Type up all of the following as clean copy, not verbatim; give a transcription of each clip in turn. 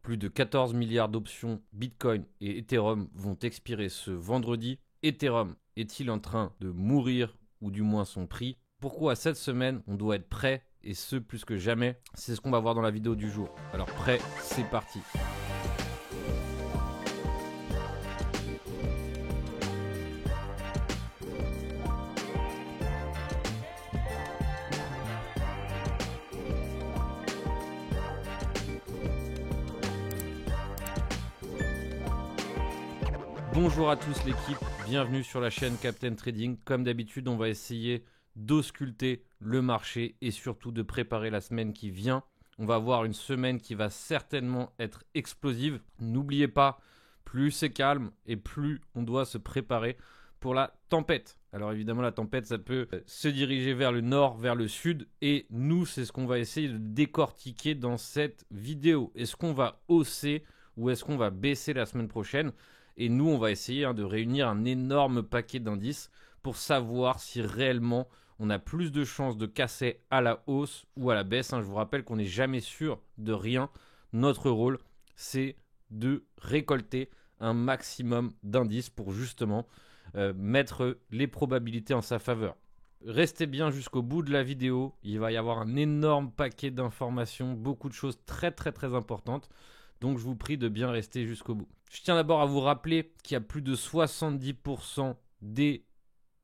Plus de 14 milliards d'options Bitcoin et Ethereum vont expirer ce vendredi. Ethereum est-il en train de mourir, ou du moins son prix? Pourquoi cette semaine on doit être prêt, et ce plus que jamais? C'est ce qu'on va voir dans la vidéo du jour. Alors prêt, c'est parti. Bonjour à tous l'équipe, bienvenue sur la chaîne Captain Trading. Comme d'habitude, on va essayer d'ausculter le marché et surtout de préparer la semaine qui vient. On va avoir une semaine qui va certainement être explosive. N'oubliez pas, plus c'est calme et plus on doit se préparer pour la tempête. Alors évidemment, la tempête, ça peut se diriger vers le nord, vers le sud. Et nous, c'est ce qu'on va essayer de décortiquer dans cette vidéo. Est-ce qu'on va hausser ou est-ce qu'on va baisser la semaine prochaine ? Et nous, on va essayer de réunir un énorme paquet d'indices pour savoir si réellement on a plus de chances de casser à la hausse ou à la baisse. Je vous rappelle qu'on n'est jamais sûr de rien. Notre rôle, c'est de récolter un maximum d'indices pour justement mettre les probabilités en sa faveur. Restez bien jusqu'au bout de la vidéo. Il va y avoir un énorme paquet d'informations, beaucoup de choses très importantes. Donc je vous prie de bien rester jusqu'au bout. Je tiens d'abord à vous rappeler qu'il y a plus de 70% des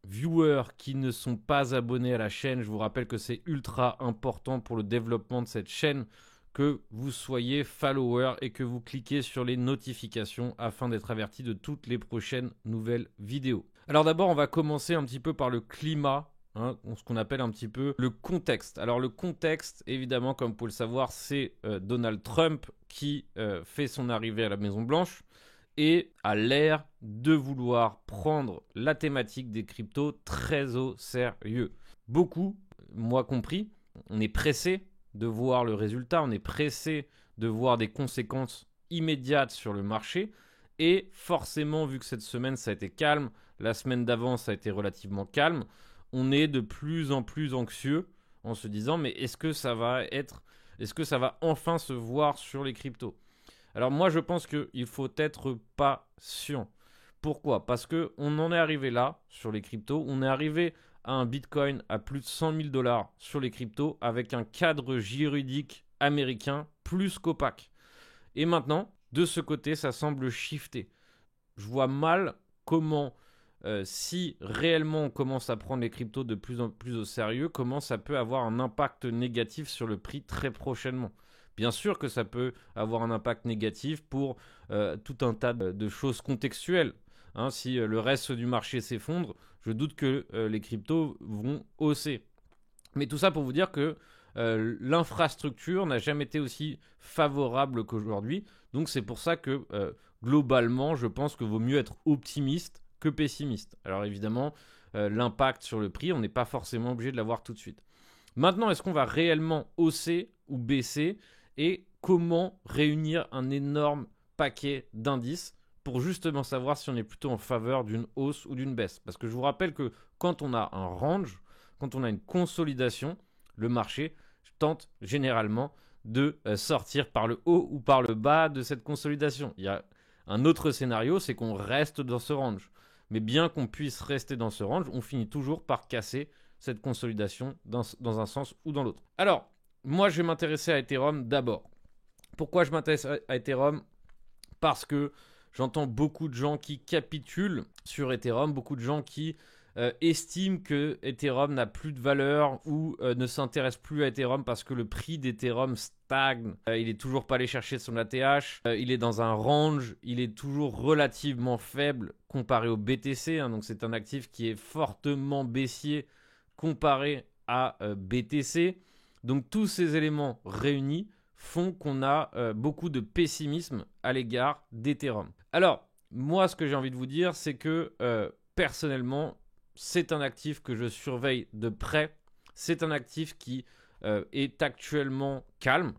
viewers qui ne sont pas abonnés à la chaîne. Je vous rappelle que c'est ultra important pour le développement de cette chaîne que vous soyez follower et que vous cliquez sur les notifications afin d'être averti de toutes les prochaines nouvelles vidéos. Alors d'abord, on va commencer un petit peu par le climat. Ce qu'on appelle un petit peu le contexte. Alors le contexte, évidemment, comme vous pouvez le savoir, c'est Donald Trump qui fait son arrivée à la Maison Blanche et a l'air de vouloir prendre la thématique des cryptos très au sérieux. Beaucoup, moi compris, on est pressé de voir le résultat, on est pressé de voir des conséquences immédiates sur le marché. Et forcément, vu que cette semaine, ça a été calme, la semaine d'avant, ça a été relativement calme, on est de plus en plus anxieux en se disant mais est-ce que ça va enfin se voir sur les cryptos? Alors moi je pense qu'il faut être patient. Pourquoi? Parce qu'on en est arrivé là sur les cryptos, on est arrivé à un Bitcoin à plus de 100 000 $ sur les cryptos avec un cadre juridique américain plus qu'opaque. Et maintenant, de ce côté, ça semble shifter. Je vois mal comment... si réellement on commence à prendre les cryptos de plus en plus au sérieux, comment ça peut avoir un impact négatif sur le prix très prochainement. Bien sûr que ça peut avoir un impact négatif pour tout un tas de choses contextuelles. Si le reste du marché s'effondre, je doute que les cryptos vont hausser. Mais tout ça pour vous dire que l'infrastructure n'a jamais été aussi favorable qu'aujourd'hui. Donc c'est pour ça que globalement, je pense que vaut mieux être optimiste que pessimiste. Alors évidemment, l'impact sur le prix, on n'est pas forcément obligé de l'avoir tout de suite. Maintenant, est-ce qu'on va réellement hausser ou baisser et comment réunir un énorme paquet d'indices pour justement savoir si on est plutôt en faveur d'une hausse ou d'une baisse? Parce que je vous rappelle que quand on a un range, quand on a une consolidation, le marché tente généralement de sortir par le haut ou par le bas de cette consolidation. Il y a un autre scénario, c'est qu'on reste dans ce range. Mais bien qu'on puisse rester dans ce range, on finit toujours par casser cette consolidation dans un sens ou dans l'autre. Alors, moi, je vais m'intéresser à Ethereum d'abord. Pourquoi je m'intéresse à Ethereum? Parce que j'entends beaucoup de gens qui capitulent sur Ethereum, beaucoup de gens qui estiment que Ethereum n'a plus de valeur ou ne s'intéresse plus à Ethereum parce que le prix d'Ethereum stagne. Il est toujours pas allé chercher son ATH. Il est dans un range. Il est toujours relativement faible comparé au BTC. Donc c'est un actif qui est fortement baissier comparé à BTC. Donc tous ces éléments réunis font qu'on a beaucoup de pessimisme à l'égard d'Ethereum. Alors, moi, ce que j'ai envie de vous dire, c'est que personnellement, c'est un actif que je surveille de près. C'est un actif qui est actuellement calme,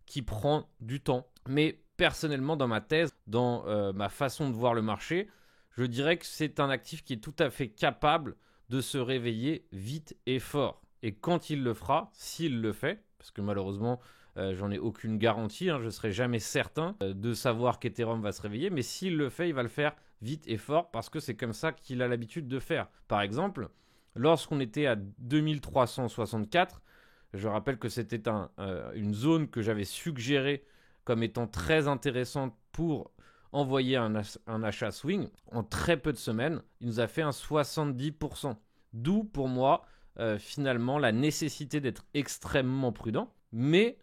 qui prend du temps. Mais personnellement, dans ma thèse, dans ma façon de voir le marché, je dirais que c'est un actif qui est tout à fait capable de se réveiller vite et fort. Et quand il le fera, s'il le fait, parce que malheureusement, J'en ai aucune garantie, hein, je ne serai jamais certain de savoir qu'Ethereum va se réveiller, mais s'il le fait, il va le faire vite et fort parce que c'est comme ça qu'il a l'habitude de faire. Par exemple, lorsqu'on était à 2364, je rappelle que c'était une zone que j'avais suggérée comme étant très intéressante pour envoyer un achat swing. En très peu de semaines, il nous a fait un 70%. D'où pour moi, finalement, la nécessité d'être extrêmement prudent, mais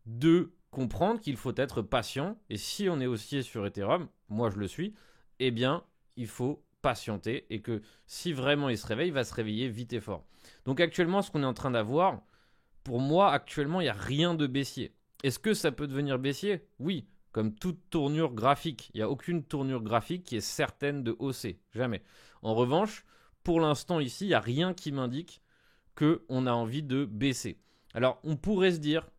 de comprendre qu'il faut être patient. Et si on est haussier sur Ethereum, moi je le suis, eh bien, il faut patienter et que si vraiment il se réveille, il va se réveiller vite et fort. Donc actuellement, ce qu'on est en train d'avoir, pour moi, actuellement, il n'y a rien de baissier. Est-ce que ça peut devenir baissier? Oui, comme toute tournure graphique. Il n'y a aucune tournure graphique qui est certaine de hausser. Jamais. En revanche, pour l'instant ici, il n'y a rien qui m'indique qu'on a envie de baisser. Alors, on pourrait se dire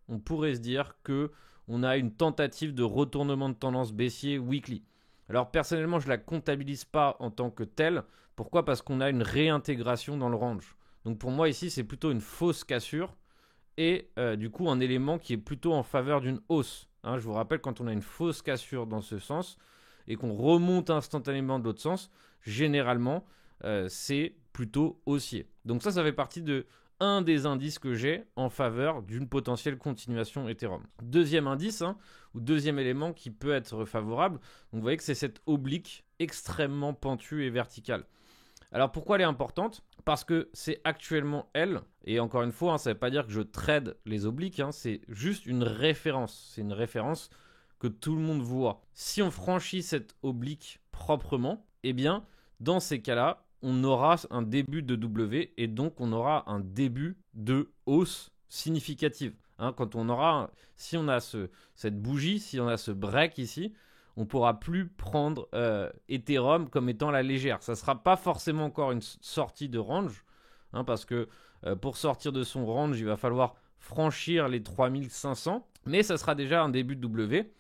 qu'on a une tentative de retournement de tendance baissier weekly. Alors, personnellement, je ne la comptabilise pas en tant que telle. Pourquoi? Parce qu'on a une réintégration dans le range. Donc, pour moi, ici, c'est plutôt une fausse cassure et du coup, un élément qui est plutôt en faveur d'une hausse. Hein, je vous rappelle, quand on a une fausse cassure dans ce sens et qu'on remonte instantanément de l'autre sens, généralement, c'est plutôt haussier. Donc ça fait partie de un des indices que j'ai en faveur d'une potentielle continuation Ethereum. Deuxième indice, ou deuxième élément qui peut être favorable, donc vous voyez que c'est cette oblique extrêmement pentue et verticale. Alors pourquoi elle est importante? Parce que c'est actuellement elle, et encore une fois, ça ne veut pas dire que je trade les obliques, c'est juste une référence. C'est une référence que tout le monde voit. Si on franchit cette oblique proprement, eh bien, dans ces cas-là, on aura un début de W et donc on aura un début de hausse significative. Si on a cette bougie, si on a ce break ici, on ne pourra plus prendre Ethereum comme étant la légère. Ça ne sera pas forcément encore une sortie de range, parce que pour sortir de son range, il va falloir franchir les 3500, mais ça sera déjà un début de W.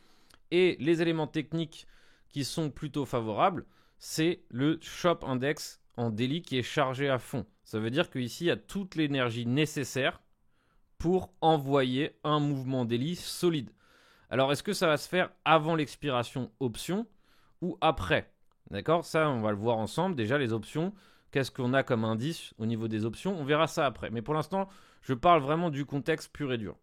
Et les éléments techniques qui sont plutôt favorables, c'est le Shop Index en daily qui est chargé à fond. Ça veut dire qu'ici, il y a toute l'énergie nécessaire pour envoyer un mouvement daily solide. Alors, est-ce que ça va se faire avant l'expiration option ou après? D'accord? Ça, on va le voir ensemble. Déjà, les options, qu'est-ce qu'on a comme indice au niveau des options? On verra ça après. Mais pour l'instant, je parle vraiment du contexte pur et dur.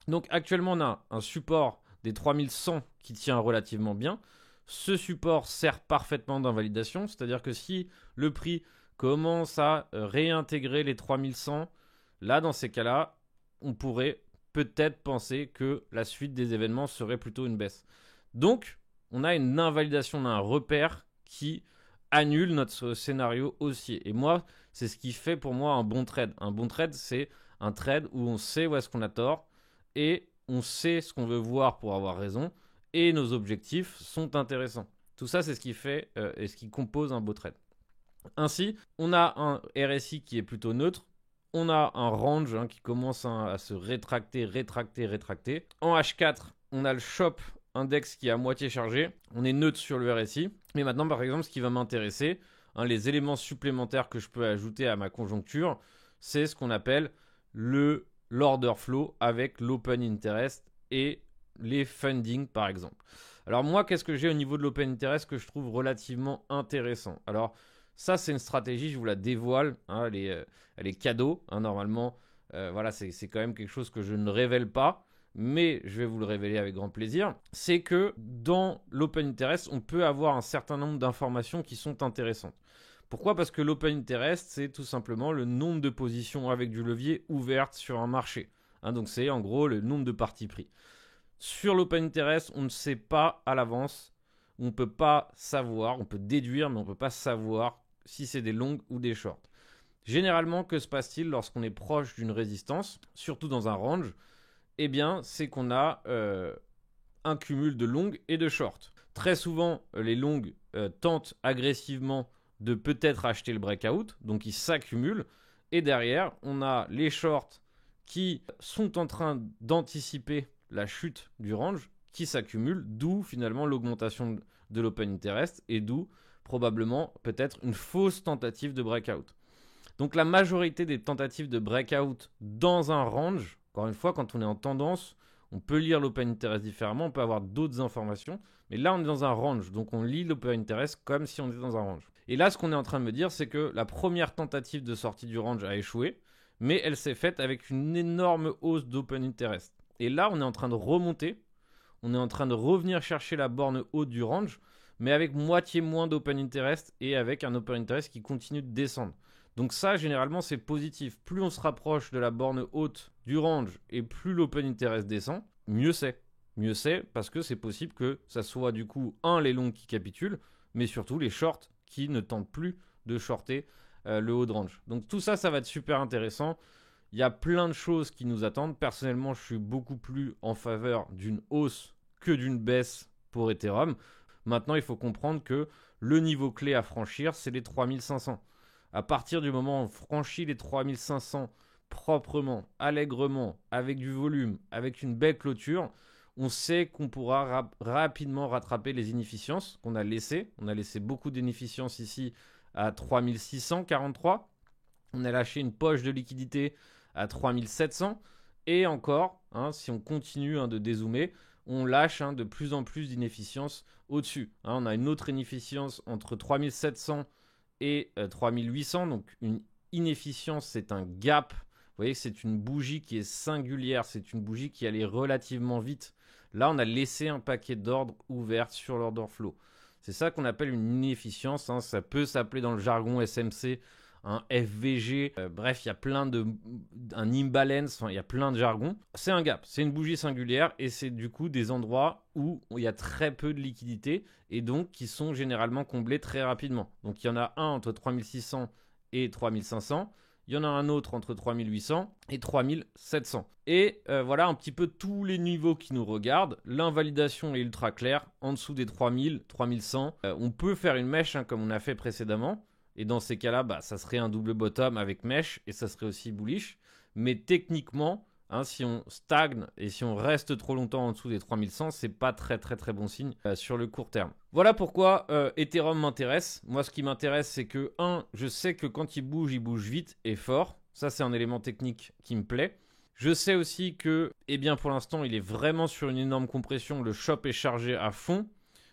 Donc, actuellement, on a un support des 3100 qui tient relativement bien. Ce support sert parfaitement d'invalidation, c'est-à-dire que si le prix commence à réintégrer les 3100, là, dans ces cas-là, on pourrait peut-être penser que la suite des événements serait plutôt une baisse. Donc, on a une invalidation d'un repère qui annule notre scénario haussier. Et moi, c'est ce qui fait pour moi un bon trade. Un bon trade, c'est un trade où on sait où est-ce qu'on a tort et on sait ce qu'on veut voir pour avoir raison. Et nos objectifs sont intéressants. Tout ça, c'est ce qui fait et ce qui compose un beau trade. Ainsi, on a un RSI qui est plutôt neutre. On a un range qui commence à se rétracter. En H4, on a le Shop Index qui est à moitié chargé. On est neutre sur le RSI. Mais maintenant, par exemple, ce qui va m'intéresser, les éléments supplémentaires que je peux ajouter à ma conjoncture, c'est ce qu'on appelle l'order flow avec l'open interest et les funding par exemple. Alors moi, qu'est-ce que j'ai au niveau de l'open interest que je trouve relativement intéressant? Alors ça, c'est une stratégie, je vous la dévoile, elle est cadeau, normalement. Voilà, c'est quand même quelque chose que je ne révèle pas, mais je vais vous le révéler avec grand plaisir. C'est que dans l'open interest, on peut avoir un certain nombre d'informations qui sont intéressantes. Pourquoi? Parce que l'open interest, c'est tout simplement le nombre de positions avec du levier ouvertes sur un marché. Donc c'est en gros le nombre de parties pris. Sur l'open interest, on ne sait pas à l'avance, on ne peut pas savoir, on peut déduire, mais on ne peut pas savoir si c'est des longues ou des shorts. Généralement, que se passe-t-il lorsqu'on est proche d'une résistance, surtout dans un range? Eh bien, c'est qu'on a un cumul de longues et de shorts. Très souvent, les longues tentent agressivement de peut-être acheter le breakout, donc ils s'accumulent. Et derrière, on a les shorts qui sont en train d'anticiper la chute du range qui s'accumule, d'où finalement l'augmentation de l'open interest et d'où probablement peut-être une fausse tentative de breakout. Donc la majorité des tentatives de breakout dans un range, encore une fois, quand on est en tendance, On peut lire l'open interest différemment, on peut avoir d'autres informations. Mais là, on est dans un range. Donc, on lit l'open interest comme si on était dans un range. Et là, ce qu'on est en train de me dire, c'est que la première tentative de sortie du range a échoué. Mais elle s'est faite avec une énorme hausse d'open interest. Et là, on est en train de remonter. On est en train de revenir chercher la borne haute du range, mais avec moitié moins d'open interest et avec un open interest qui continue de descendre. Donc ça, généralement, c'est positif. Plus on se rapproche de la borne haute du range et plus l'open interest descend, mieux c'est. Mieux c'est parce que c'est possible que ça soit du coup, les longs qui capitulent, mais surtout les shorts qui ne tentent plus de shorter le haut de range. Donc tout ça, ça va être super intéressant. Il y a plein de choses qui nous attendent. Personnellement, je suis beaucoup plus en faveur d'une hausse que d'une baisse pour Ethereum. Maintenant, il faut comprendre que le niveau clé à franchir, c'est les 3500. À partir du moment où on franchit les 3500 proprement, allègrement, avec du volume, avec une belle clôture, on sait qu'on pourra rapidement rattraper les inefficiences qu'on a laissées. On a laissé beaucoup d'inefficiences ici à 3643. On a lâché une poche de liquidité à 3700. Et encore, si on continue de dézoomer, on lâche de plus en plus d'inefficience au-dessus. On a une autre inefficience entre 3700 et 3800. Donc une inefficience, c'est un gap. Vous voyez que c'est une bougie qui est singulière. C'est une bougie qui allait relativement vite. Là, on a laissé un paquet d'ordres ouverts sur l'order flow. C'est ça qu'on appelle une inefficience. Ça peut s'appeler dans le jargon SMC un FVG, bref, il y a plein un imbalance, il y a plein de jargon. C'est un gap, c'est une bougie singulière et c'est du coup des endroits où il y a très peu de liquidité et donc qui sont généralement comblés très rapidement. Donc il y en a un entre 3600 et 3500, il y en a un autre entre 3800 et 3700. Et voilà un petit peu tous les niveaux qui nous regardent. L'invalidation est ultra claire, en dessous des 3000, 3100. On peut faire une mèche comme on a fait précédemment. Et dans ces cas-là, ça serait un double bottom avec mèche et ça serait aussi bullish. Mais techniquement, si on stagne et si on reste trop longtemps en dessous des 3100, c'est pas très très très bon signe sur le court terme. Voilà pourquoi Ethereum m'intéresse. Moi, ce qui m'intéresse, c'est que, je sais que quand il bouge vite et fort. Ça, c'est un élément technique qui me plaît. Je sais aussi que, pour l'instant, il est vraiment sur une énorme compression. Le shop est chargé à fond.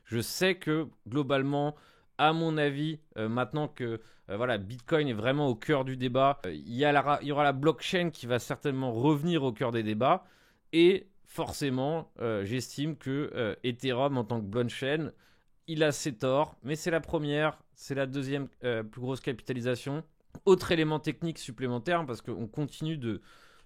Je sais que, globalement, à mon avis, maintenant que Bitcoin est vraiment au cœur du débat, il y aura la blockchain qui va certainement revenir au cœur des débats. Et forcément, j'estime que Ethereum en tant que blockchain, il a ses torts. Mais c'est la première, c'est la deuxième plus grosse capitalisation. Autre élément technique supplémentaire, parce qu'on continue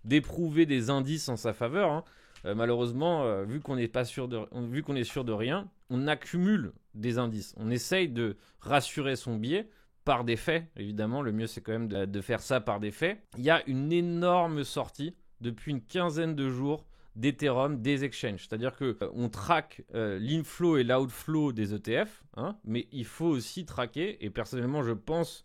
d'éprouver des indices en sa faveur. Malheureusement, vu qu'on est sûr de rien, on accumule des indices. On essaye de rassurer son biais par des faits. Évidemment, le mieux, c'est quand même de faire ça par des faits. Il y a une énorme sortie depuis une quinzaine de jours d'Ethereum des exchanges. C'est-à-dire qu'on traque l'inflow et l'outflow des ETF, mais il faut aussi traquer, et personnellement, je pense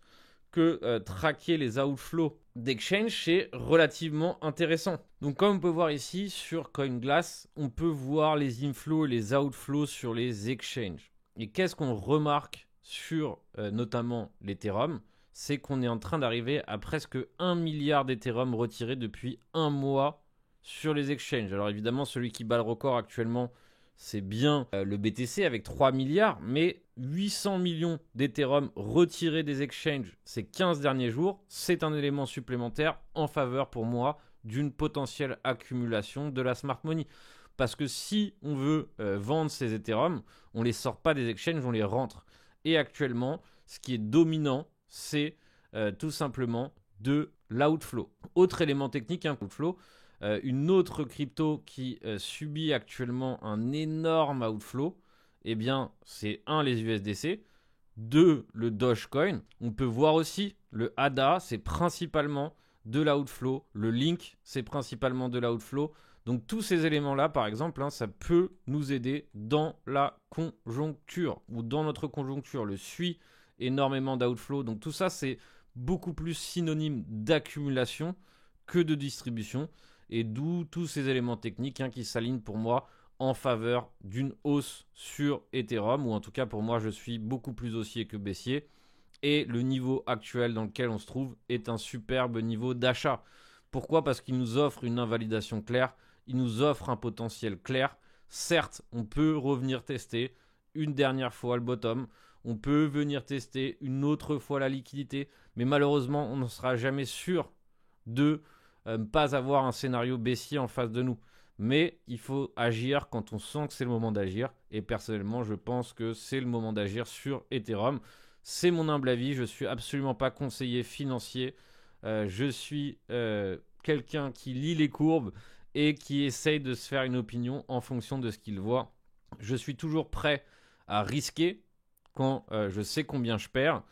que traquer les outflows d'exchange, c'est relativement intéressant. Donc comme on peut voir ici sur CoinGlass, on peut voir les inflows et les outflows sur les exchanges. Et qu'est-ce qu'on remarque sur notamment l'Ethereum? C'est qu'on est en train d'arriver à presque 1 milliard d'Ethereum retirés depuis un mois sur les exchanges. Alors évidemment, celui qui bat le record actuellement, c'est bien le BTC avec 3 milliards, mais 800 millions d'Ethereum retirés des exchanges ces 15 derniers jours, c'est un élément supplémentaire en faveur pour moi d'une potentielle accumulation de la smart money. Parce que si on veut vendre ces Ethereum, on ne les sort pas des exchanges, on les rentre. Et actuellement, ce qui est dominant, c'est tout simplement de l'outflow. Autre élément technique, outflow. Une autre crypto qui subit actuellement un énorme outflow, c'est les USDC, 2, le Dogecoin. On peut voir aussi le ADA, c'est principalement de l'outflow. Le Link, c'est principalement de l'outflow. Donc tous ces éléments-là, par exemple, ça peut nous aider dans la conjoncture ou dans notre conjoncture. Le suit énormément d'outflow. Donc tout ça, c'est beaucoup plus synonyme d'accumulation que de distribution. Et d'où tous ces éléments techniques qui s'alignent pour moi en faveur d'une hausse sur Ethereum, ou en tout cas pour moi je suis beaucoup plus haussier que baissier. Et le niveau actuel dans lequel on se trouve est un superbe niveau d'achat. Pourquoi ? Parce qu'il nous offre une invalidation claire. il nous offre un potentiel clair. Certes, on peut revenir tester une dernière fois le bottom, on peut venir tester une autre fois la liquidité, mais malheureusement, on ne sera jamais sûr de ne pas avoir un scénario baissier en face de nous. Mais il faut agir quand on sent que c'est le moment d'agir. Et personnellement, je pense que c'est le moment d'agir sur Ethereum. C'est mon humble avis. Je ne suis absolument pas conseiller financier. Je suis quelqu'un qui lit les courbes et qui essaye de se faire une opinion en fonction de ce qu'il voit. Je suis toujours prêt à risquer quand je sais combien je perds.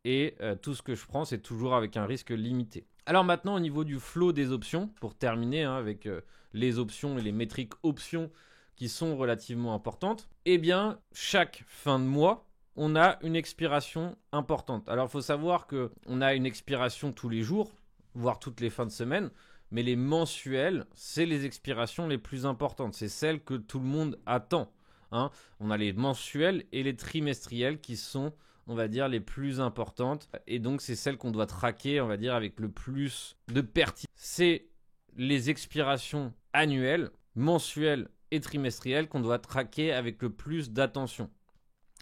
Et tout ce que je prends, c'est toujours avec un risque limité. Alors maintenant, au niveau du flow des options, pour terminer avec les options et les métriques options qui sont relativement importantes, eh bien, chaque fin de mois, on a une expiration importante. Alors, il faut savoir qu'on a une expiration tous les jours, voire toutes les fins de semaine, mais les mensuelles, c'est les expirations les plus importantes. C'est celles que tout le monde attend. Hein. On a les mensuelles et les trimestrielles qui sont, on va dire, les plus importantes. Et donc, c'est celles qu'on doit traquer, on va dire, avec le plus de pertinence. C'est les expirations annuelles, mensuelles et trimestrielles qu'on doit traquer avec le plus d'attention.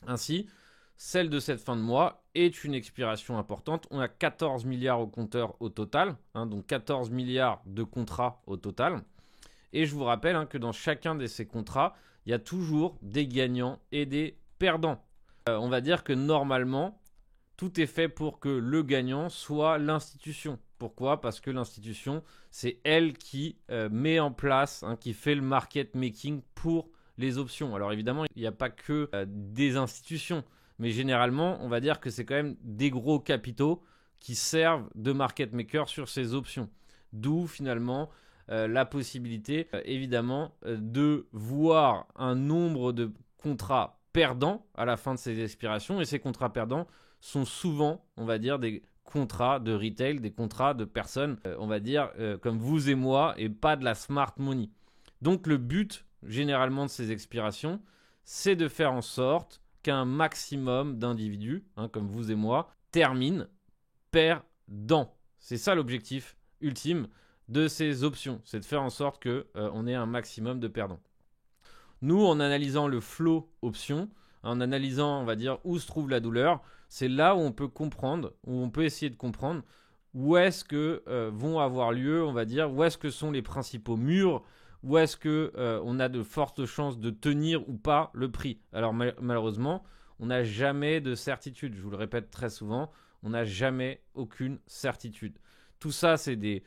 Ainsi, celle de cette fin de mois est une expiration importante. On a 14 milliards au compteur au total, donc 14 milliards de contrats au total. Et je vous rappelle que dans chacun de ces contrats, il y a toujours des gagnants et des perdants. On va dire que normalement, tout est fait pour que le gagnant soit l'institution. Pourquoi ? Parce que l'institution, c'est elle qui met en place, qui fait le market making pour les options. Alors évidemment, il n'y a pas que des institutions, mais généralement, on va dire que c'est quand même des gros capitaux qui servent de market maker sur ces options. D'où finalement la possibilité, évidemment, de voir un nombre de contrats perdants à la fin de ces expirations. Et ces contrats perdants sont souvent, on va dire, des contrats de retail, des contrats de personnes, on va dire, comme vous et moi, et pas de la smart money. Donc le but, généralement, de ces expirations, c'est de faire en sorte qu'un maximum d'individus, comme vous et moi, terminent perdants. C'est ça l'objectif ultime de ces options, c'est de faire en sorte qu'on ait un maximum de perdants. Nous, en analysant le flow option, en analysant, on va dire, où se trouve la douleur, c'est là où on peut comprendre, où on peut essayer de comprendre où est-ce que vont avoir lieu, on va dire, où est-ce que sont les principaux murs, où est-ce qu'on a de fortes chances de tenir ou pas le prix. Alors malheureusement, on n'a jamais de certitude. Je vous le répète très souvent, on n'a jamais aucune certitude. Tout ça, c'est des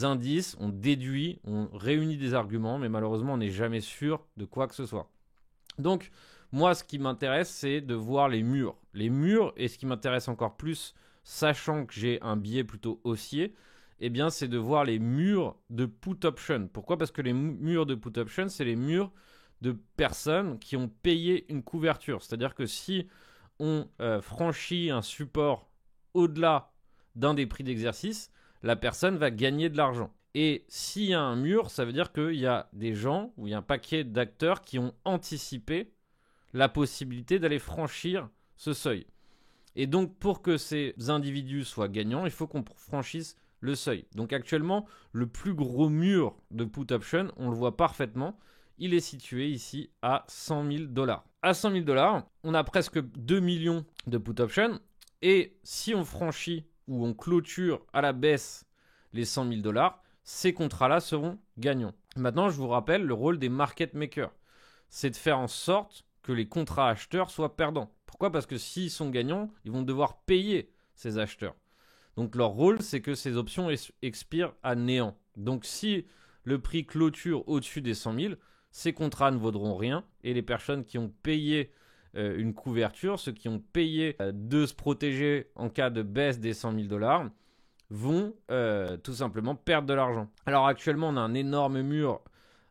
indices, on déduit, on réunit des arguments, mais malheureusement, on n'est jamais sûr de quoi que ce soit. Donc, moi, ce qui m'intéresse, c'est de voir les murs. Les murs, et ce qui m'intéresse encore plus, sachant que j'ai un biais plutôt haussier, eh bien, c'est de voir les murs de put option. Pourquoi ? Parce que les murs de put option, c'est les murs de personnes qui ont payé une couverture. C'est-à-dire que si on franchit un support au-delà d'un des prix d'exercice, la personne va gagner de l'argent. Et s'il y a un mur, ça veut dire qu'il y a des gens, ou il y a un paquet d'acteurs qui ont anticipé la possibilité d'aller franchir ce seuil. Et donc, pour que ces individus soient gagnants, il faut qu'on franchisse le seuil. Donc actuellement, le plus gros mur de put option, on le voit parfaitement, il est situé ici à 100 000 $. À 100 000 $, on a presque 2 millions de put option. Et si on franchit ou on clôture à la baisse les 100 000 $, ces contrats-là seront gagnants. Maintenant, je vous rappelle le rôle des market makers. C'est de faire en sorte que les contrats acheteurs soient perdants. Pourquoi ? Parce que s'ils sont gagnants, ils vont devoir payer ces acheteurs. Donc leur rôle, c'est que ces options expirent à néant. Donc si le prix clôture au-dessus des 100 000, ces contrats ne vaudront rien et les personnes qui ont payé une couverture, ceux qui ont payé de se protéger en cas de baisse des 100 000 $, vont tout simplement perdre de l'argent. Alors actuellement, on a un énorme mur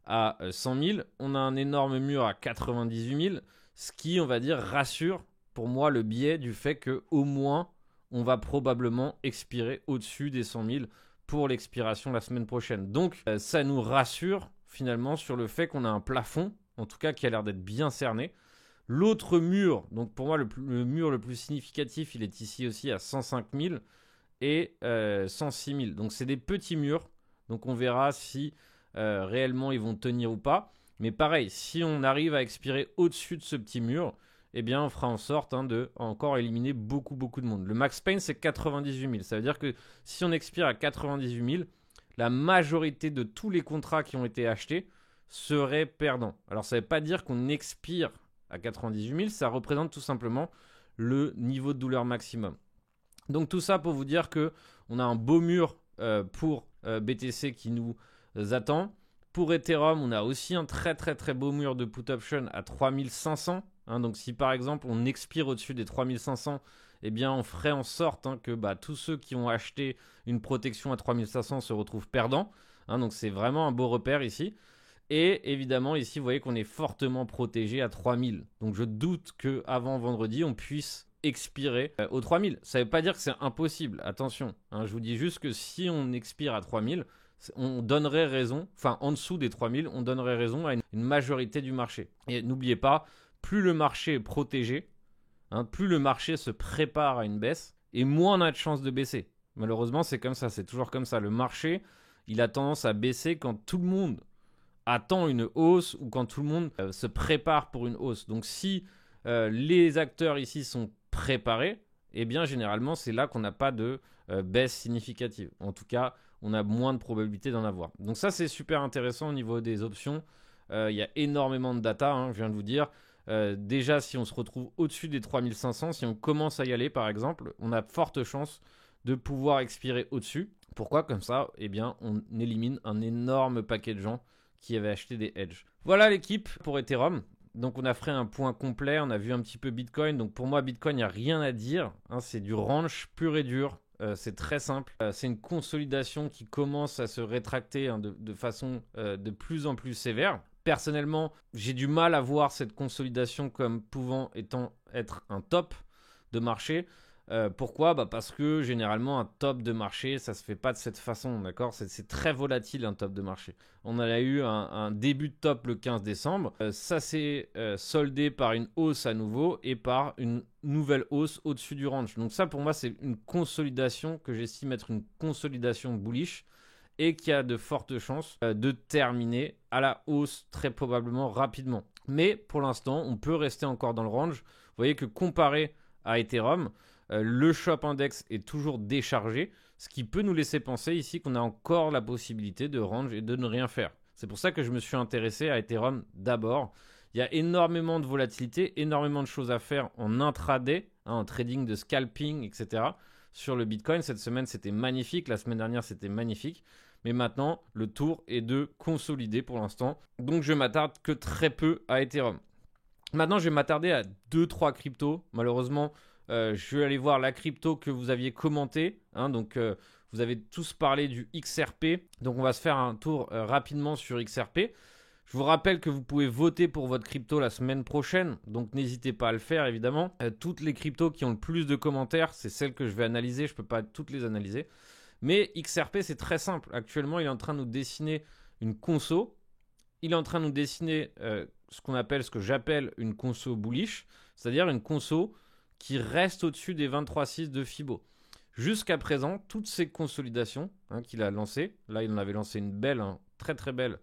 à 100 000, on a un énorme mur à 98 000, ce qui, on va dire, rassure pour moi le biais du fait qu'au moins, on va probablement expirer au-dessus des 100 000 pour l'expiration la semaine prochaine. Donc, ça nous rassure finalement sur le fait qu'on a un plafond, en tout cas qui a l'air d'être bien cerné. L'autre mur, donc pour moi le mur le plus significatif, il est ici aussi à 105 000 et 106 000. Donc c'est des petits murs. Donc on verra si réellement ils vont tenir ou pas. Mais pareil, si on arrive à expirer au-dessus de ce petit mur, eh bien on fera en sorte de encore éliminer beaucoup de monde. Le max pain c'est 98 000. Ça veut dire que si on expire à 98 000, la majorité de tous les contrats qui ont été achetés seraient perdants. Alors ça ne veut pas dire qu'on expire à 98 000, ça représente tout simplement le niveau de douleur maximum. Donc tout ça pour vous dire qu'on a un beau mur pour BTC qui nous attend. Pour Ethereum, on a aussi un très beau mur de put option à 3500. Donc si par exemple on expire au-dessus des 3500, eh bien on ferait en sorte que tous ceux qui ont acheté une protection à 3500 se retrouvent perdants. Donc c'est vraiment un beau repère ici. Et évidemment ici vous voyez qu'on est fortement protégé à 3000. Donc je doute qu'avant vendredi on puisse expirer aux 3000. Ça ne veut pas dire que c'est impossible, attention. Je vous dis juste que si on expire à 3000, on donnerait raison, enfin en dessous des 3000, on donnerait raison à une majorité du marché. Et n'oubliez pas, plus le marché est protégé, plus le marché se prépare à une baisse, et moins on a de chances de baisser. Malheureusement, c'est comme ça, c'est toujours comme ça. Le marché, il a tendance à baisser quand tout le monde attend une hausse ou quand tout le monde se prépare pour une hausse. Donc si les acteurs ici sont préparés, eh bien généralement c'est là qu'on n'a pas de baisse significative. En tout cas, on a moins de probabilité d'en avoir. Donc ça c'est super intéressant au niveau des options. Il y a énormément de data, je viens de vous dire. Déjà si on se retrouve au-dessus des 3500, si on commence à y aller par exemple, on a de fortes chances de pouvoir expirer au-dessus. Pourquoi? Comme ça, eh bien, on élimine un énorme paquet de gens qui avaient acheté des hedges. Voilà l'équipe pour Ethereum. Donc on a fait un point complet, on a vu un petit peu Bitcoin. Donc pour moi, Bitcoin, il n'y a rien à dire. C'est du ranch pur et dur. C'est très simple. C'est une consolidation qui commence à se rétracter de façon de plus en plus sévère. Personnellement, j'ai du mal à voir cette consolidation comme pouvant être un top de marché. Pourquoi? Parce que généralement un top de marché ça se fait pas de cette façon, d'accord? C'est très volatile un top de marché. On a eu un début de top le 15 décembre, ça s'est soldé par une hausse à nouveau et par une nouvelle hausse au-dessus du range. Donc ça pour moi c'est une consolidation que j'estime être une consolidation bullish et qui a de fortes chances de terminer à la hausse très probablement rapidement. Mais pour l'instant on peut rester encore dans le range. Vous voyez que comparé à Ethereum, le Shop Index est toujours déchargé, ce qui peut nous laisser penser ici qu'on a encore la possibilité de range et de ne rien faire. C'est pour ça que je me suis intéressé à Ethereum d'abord. Il y a énormément de volatilité, énormément de choses à faire en intraday, en trading de scalping, etc. Sur le Bitcoin, cette semaine c'était magnifique, la semaine dernière c'était magnifique. Mais maintenant, le tour est de consolider pour l'instant. Donc je m'attarde que très peu à Ethereum. Maintenant, je vais m'attarder à 2-3 cryptos. Malheureusement, je vais aller voir la crypto que vous aviez commentée. Donc, vous avez tous parlé du XRP. Donc, on va se faire un tour rapidement sur XRP. Je vous rappelle que vous pouvez voter pour votre crypto la semaine prochaine. Donc, n'hésitez pas à le faire, évidemment. Toutes les cryptos qui ont le plus de commentaires, c'est celles que je vais analyser. Je ne peux pas toutes les analyser. Mais XRP, c'est très simple. Actuellement, il est en train de nous dessiner une conso. Il est en train de nous dessiner ce que j'appelle une conso bullish. C'est-à-dire une conso qui reste au-dessus des 23,6 de Fibo. Jusqu'à présent, toutes ces consolidations qu'il a lancées, là il en avait lancé une belle, très très belle,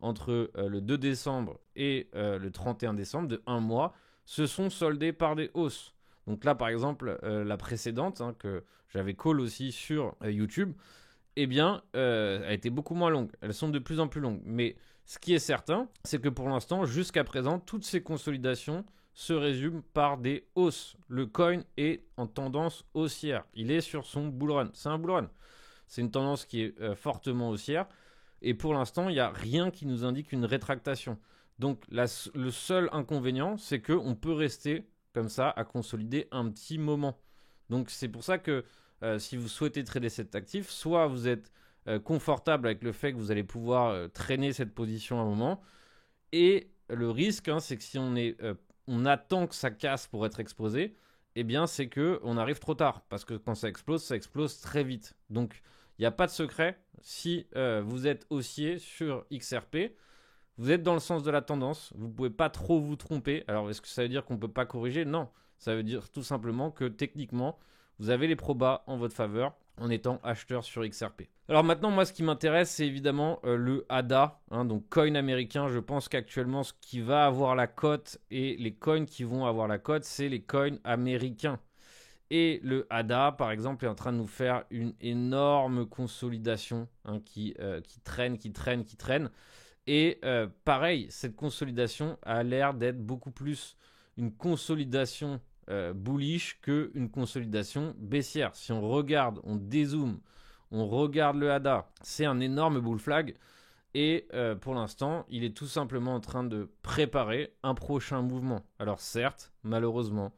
entre le 2 décembre et le 31 décembre, de 1 mois, se sont soldées par des hausses. Donc là par exemple, la précédente, que j'avais call aussi sur YouTube, eh bien, a été beaucoup moins longue. Elles sont de plus en plus longues. Mais ce qui est certain, c'est que pour l'instant, jusqu'à présent, toutes ces consolidations se résume par des hausses. Le coin est en tendance haussière. Il est sur son bull run. C'est un bull run. C'est une tendance qui est fortement haussière. Et pour l'instant, il n'y a rien qui nous indique une rétractation. Donc le seul inconvénient, c'est qu'on peut rester comme ça à consolider un petit moment. Donc c'est pour ça que si vous souhaitez trader cet actif, soit vous êtes confortable avec le fait que vous allez pouvoir traîner cette position à un moment. Et le risque, c'est que si on attend que ça casse pour être exposé, eh bien c'est qu'on arrive trop tard. Parce que quand ça explose très vite. Donc il n'y a pas de secret. Si vous êtes haussier sur XRP, vous êtes dans le sens de la tendance. Vous ne pouvez pas trop vous tromper. Alors est-ce que ça veut dire qu'on ne peut pas corriger? Non. Ça veut dire tout simplement que techniquement, vous avez les probas en votre faveur. en étant acheteur sur XRP. Alors maintenant, moi, ce qui m'intéresse, c'est évidemment le ADA, donc coin américain. Je pense qu'actuellement, ce qui va avoir la cote et les coins qui vont avoir la cote, c'est les coins américains. Et le ADA, par exemple, est en train de nous faire une énorme consolidation qui traîne. Et pareil, cette consolidation a l'air d'être beaucoup plus une consolidation bullish qu'une consolidation baissière. Si on regarde, on dézoome, on regarde le ADA, c'est un énorme bull flag. Et pour l'instant, il est tout simplement en train de préparer un prochain mouvement. Alors certes, malheureusement,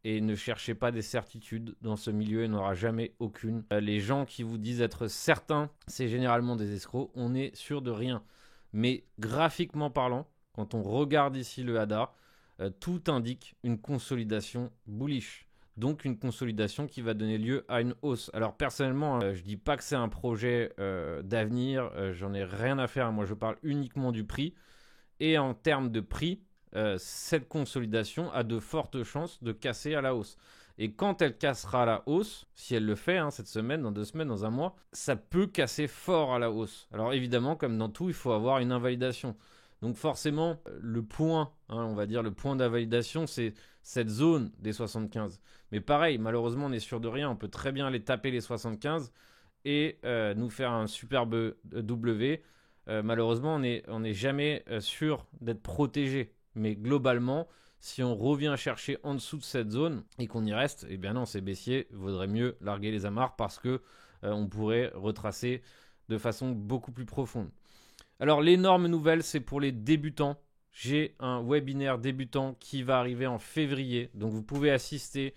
et ne cherchez pas des certitudes dans ce milieu, il n'y en aura jamais aucune. Les gens qui vous disent être certains, c'est généralement des escrocs. On n'est sûr de rien. Mais graphiquement parlant, quand on regarde ici le ADA, tout indique une consolidation bullish. Donc une consolidation qui va donner lieu à une hausse. Alors personnellement, je ne dis pas que c'est un projet d'avenir, j'en ai rien à faire. Moi je parle uniquement du prix. Et en termes de prix, cette consolidation a de fortes chances de casser à la hausse. Et quand elle cassera à la hausse, si elle le fait cette semaine, dans 2 semaines, dans un mois, ça peut casser fort à la hausse. Alors évidemment, comme dans tout, il faut avoir une invalidation. Donc forcément, le point, on va dire le point d'invalidation, c'est cette zone des 75. Mais pareil, malheureusement, on n'est sûr de rien. On peut très bien aller taper les 75 et nous faire un superbe W. Malheureusement, on n'est jamais sûr d'être protégé. Mais globalement, si on revient chercher en dessous de cette zone et qu'on y reste, eh bien non, c'est baissier. Il vaudrait mieux larguer les amarres parce que on pourrait retracer de façon beaucoup plus profonde. Alors, l'énorme nouvelle, c'est pour les débutants. J'ai un webinaire débutant qui va arriver en février. Donc, vous pouvez assister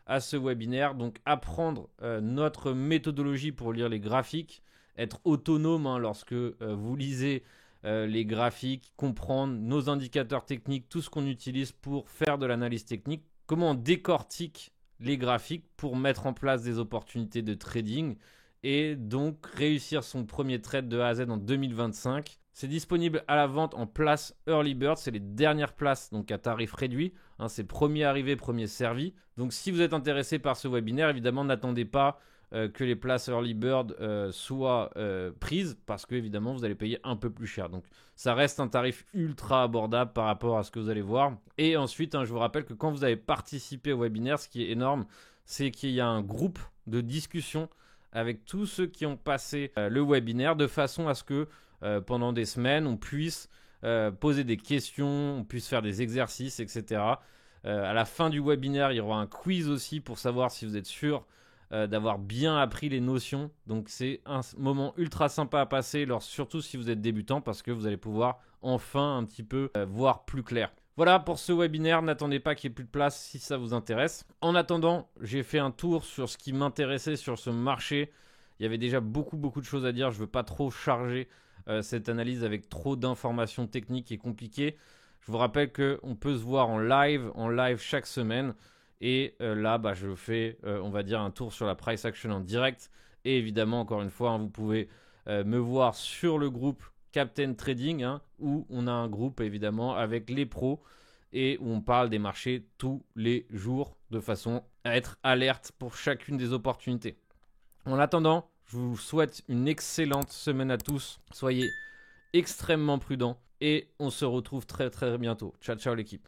à ce webinaire. Donc, apprendre notre méthodologie pour lire les graphiques. Être autonome lorsque vous lisez les graphiques. Comprendre nos indicateurs techniques. Tout ce qu'on utilise pour faire de l'analyse technique. Comment on décortique les graphiques pour mettre en place des opportunités de trading. Et donc réussir son premier trade de A à Z en 2025. C'est disponible à la vente en place Early Bird, c'est les dernières places donc à tarif réduit. C'est premier arrivé, premier servi. Donc si vous êtes intéressé par ce webinaire, évidemment n'attendez pas que les places Early Bird soient prises parce que évidemment vous allez payer un peu plus cher. Donc ça reste un tarif ultra abordable par rapport à ce que vous allez voir. Et ensuite, je vous rappelle que quand vous avez participé au webinaire, ce qui est énorme, c'est qu'il y a un groupe de discussion avec tous ceux qui ont passé le webinaire de façon à ce que pendant des semaines, on puisse poser des questions, on puisse faire des exercices, etc. À la fin du webinaire, il y aura un quiz aussi pour savoir si vous êtes sûr d'avoir bien appris les notions. Donc c'est un moment ultra sympa à passer, surtout si vous êtes débutant, parce que vous allez pouvoir enfin un petit peu voir plus clair. Voilà pour ce webinaire, n'attendez pas qu'il n'y ait plus de place si ça vous intéresse. En attendant, j'ai fait un tour sur ce qui m'intéressait sur ce marché. Il y avait déjà beaucoup de choses à dire, je ne veux pas trop charger cette analyse avec trop d'informations techniques et compliquées. Je vous rappelle qu'on peut se voir en live chaque semaine. Et là, je fais, on va dire, un tour sur la price action en direct. Et évidemment, encore une fois, vous pouvez me voir sur le groupe Captain Trading, où on a un groupe évidemment avec les pros et où on parle des marchés tous les jours de façon à être alerte pour chacune des opportunités. En attendant, je vous souhaite une excellente semaine à tous. Soyez extrêmement prudents et on se retrouve très bientôt. Ciao l'équipe.